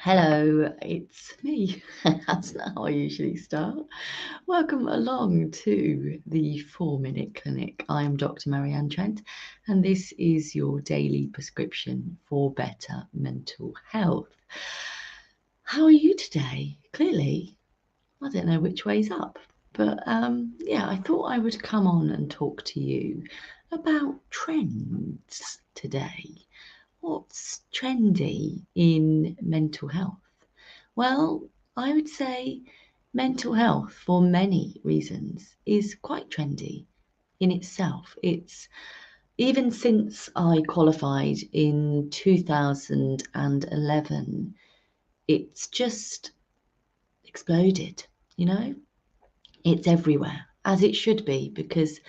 Hello, it's me. That's not how I usually start. Welcome along to the 4-Minute Clinic. I am Dr. Marianne Trent, and this is your daily prescription for better mental health. How are you today? Clearly, I don't know which way's up, but yeah, I thought I would come on and talk to you about trends today. What's trendy in mental health? Well, I would say mental health, for many reasons, is quite trendy in itself. It's even since I qualified in 2011, it's just exploded, you know? It's everywhere, as it should be, because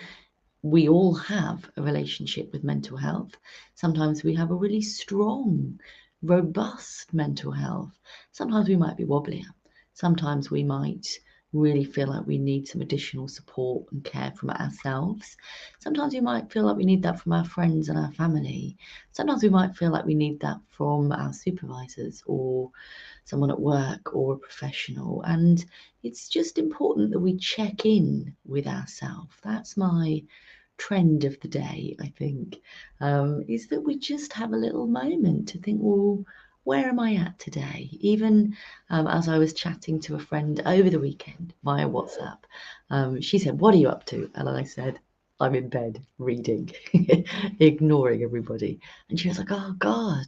we all have a relationship with mental health. Sometimes we have a really strong, robust mental health. Sometimes we might be wobblier. Sometimes we might really feel like we need some additional support and care from ourselves. Sometimes we might feel like we need that from our friends and our family. Sometimes we might feel like we need that from our supervisors or someone at work or a professional. And it's just important that we check in with ourselves. That's my trend of the day, I think, is that we just have a little moment to think, well, where am I at today? Even as I was chatting to a friend over the weekend via WhatsApp, she said, "What are you up to?" And I said, "I'm in bed reading," ignoring everybody. And she was like, "Oh God,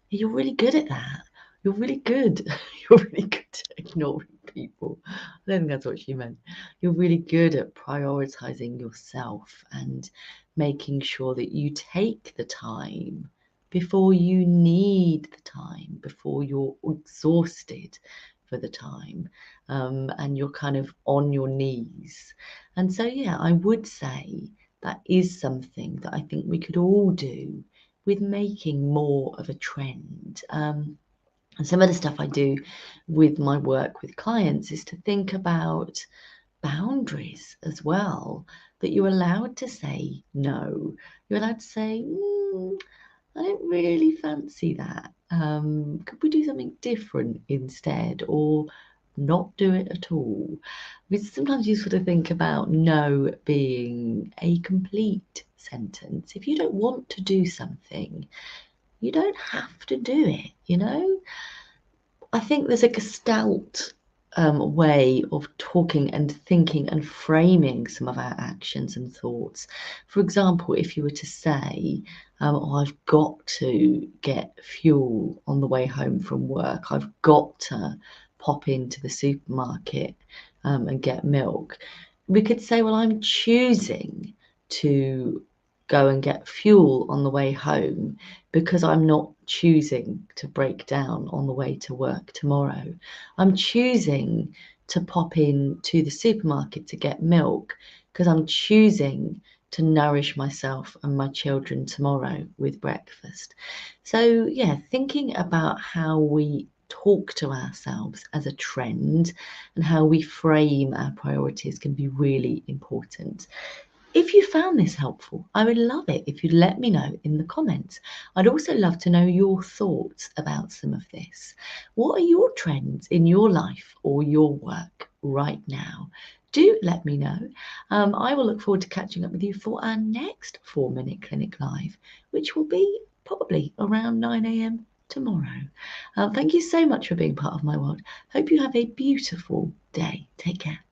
you're really good at that. You're really good. You're really good at ignoring people." I don't think that's what she meant. You're really good at prioritizing yourself and making sure that you take the time before you need the time, before you're exhausted for the time, and you're kind of on your knees. And so, yeah, I would say that is something that I think we could all do with making more of a trend. And some of the stuff I do with my work with clients is to think about boundaries as well, that you're allowed to say no. You're allowed to say, I don't really fancy that. Could we do something different instead, or not do it at all? Because sometimes you sort of think about no being a complete sentence. If you don't want to do something, you don't have to do it, you know? I think there's a gestalt way of talking and thinking and framing some of our actions and thoughts. For example, if you were to say, "Oh, I've got to get fuel on the way home from work. I've got to pop into the supermarket and get milk." We could say, "Well, I'm choosing to go and get fuel on the way home because I'm not choosing to break down on the way to work tomorrow. I'm choosing to pop in to the supermarket to get milk because I'm choosing to nourish myself and my children tomorrow with breakfast." So, yeah, thinking about how we talk to ourselves as a trend and how we frame our priorities can be really important. If you found this helpful, I would love it if you'd let me know in the comments. I'd also love to know your thoughts about some of this. What are your trends in your life or your work right now? Do let me know. I will look forward to catching up with you for our next 4-Minute Clinic Live, which will be probably around 9 a.m. tomorrow. Thank you so much for being part of my world. Hope you have a beautiful day. Take care.